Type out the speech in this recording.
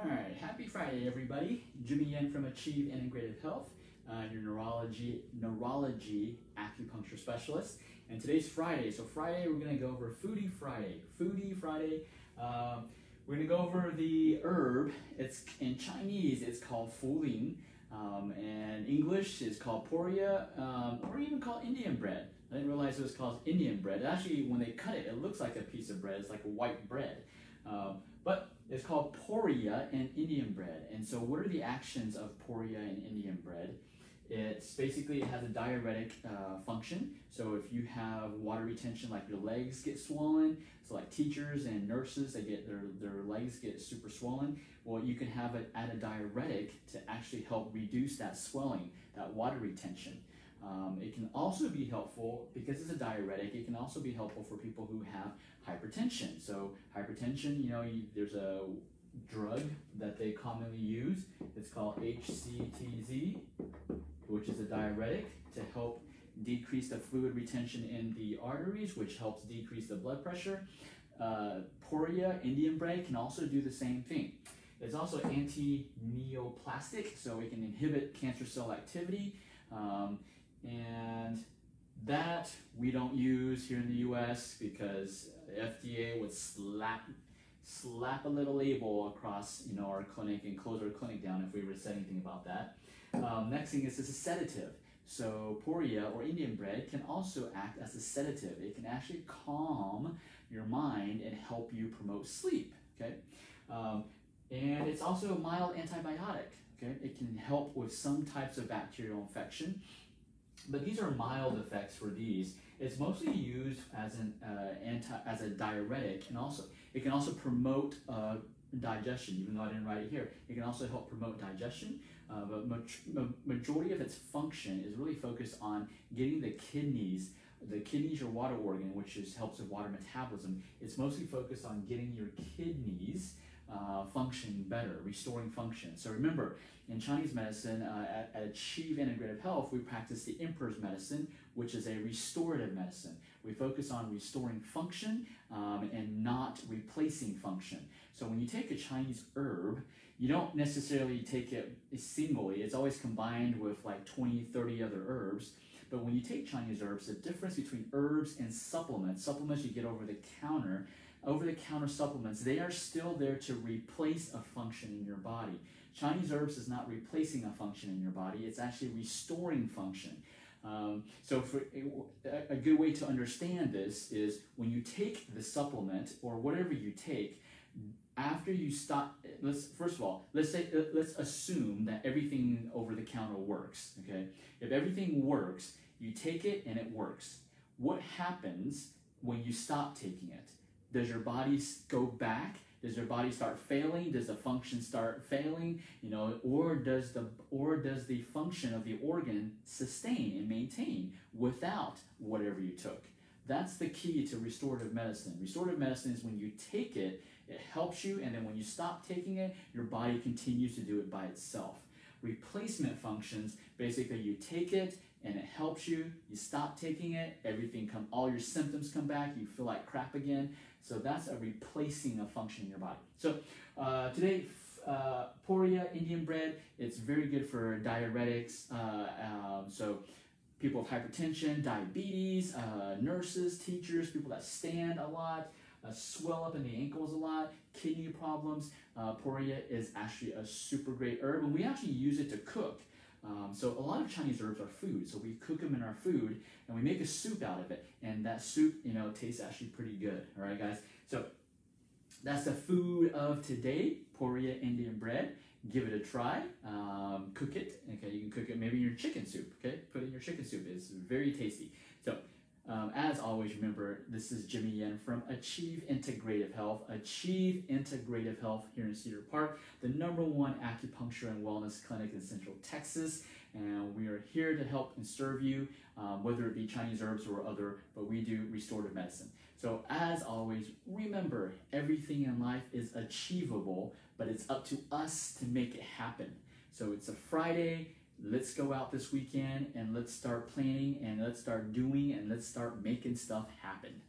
All right, happy Friday, everybody. Jimmy Yen from Achieve Integrative Health, your neurology acupuncture specialist. And today's Friday, so Friday we're gonna go over Foodie Friday. Foodie Friday. We're gonna go over the herb. It's in Chinese. It's called Fuling, and English is called Poria, or even called Indian bread. I didn't realize it was called Indian bread. Actually, when they cut it, it looks like a piece of bread. It's like a white bread. But it's called Poria and Indian bread. And so what are the actions of Poria and Indian bread? It's basically, it has a diuretic function. So if you have water retention, like your legs get swollen, so like teachers and nurses, they get their legs get super swollen, well, you can have it add a diuretic to actually help reduce that swelling, that water retention. It can also be helpful, because it's a diuretic, it can also be helpful for people who have hypertension. So hypertension, there's a drug that they commonly use. It's called HCTZ, which is a diuretic to help decrease the fluid retention in the arteries, which helps decrease the blood pressure. Poria, Indian bread, can also do the same thing. It's also anti-neoplastic, so it can inhibit cancer cell activity. And that we don't use here in the US because FDA would slap a little label across our clinic and close our clinic down if we were to say anything about that. Next thing is, it's a sedative. So Poria or Indian bread can also act as a sedative. It can actually calm your mind and help you promote sleep. Okay, and it's also a mild antibiotic. Okay, it can help with some types of bacterial infection. But these are mild effects for these. It's mostly used as as a diuretic, and also it can also promote digestion. Even though I didn't write it here, it can also help promote digestion. But majority of its function is really focused on getting the kidneys. The kidneys, your water organ, which helps with water metabolism. It's mostly focused on getting your kidneys functioning better, restoring function. So remember, in Chinese medicine, at Achieve Integrative Health, we practice the Emperor's Medicine, which is a restorative medicine. We focus on restoring function and not replacing function. So when you take a Chinese herb, you don't necessarily take it singly. It's always combined with like 20, 30 other herbs. But when you take Chinese herbs, the difference between herbs and supplements you get over-the-counter supplements, they are still there to replace a function in your body. Chinese herbs is not replacing a function in your body, it's actually restoring function. So for a good way to understand this is, when you take the supplement or whatever you take, after you stop, let's assume that everything over the counter works. Okay, if everything works, you take it and it works. What happens when you stop taking it? Does your body go back? Does your body start failing? Does the function start failing? Or does the function of the organ sustain and maintain without whatever you took? That's the key to restorative medicine. Restorative medicine is when you take it, it helps you, and then when you stop taking it, your body continues to do it by itself. Replacement functions, basically you take it and it helps you, you stop taking it, all your symptoms come back, you feel like crap again. So that's a replacing a function in your body. So today, Poria Indian bread, it's very good for diuretics. So people with hypertension, diabetes, nurses, teachers, people that stand a lot, swell up in the ankles a lot, kidney problems. Poria is actually a super great herb, and we actually use it to cook. So a lot of Chinese herbs are food, so we cook them in our food, and we make a soup out of it, and that soup, tastes actually pretty good. All right, guys. So that's the food of today, Poria Indian bread. Give it a try. Cook it. Okay, you can cook it maybe in your chicken soup. Okay, put it in your chicken soup. It's very tasty. So. As always, remember, this is Jimmy Yen from Achieve Integrative Health. Achieve Integrative Health here in Cedar Park, the #1 acupuncture and wellness clinic in Central Texas. And we are here to help and serve you, whether it be Chinese herbs or other, but we do restorative medicine. So as always, remember, everything in life is achievable, but it's up to us to make it happen. So it's a Friday. Let's go out this weekend and let's start planning and let's start doing and let's start making stuff happen.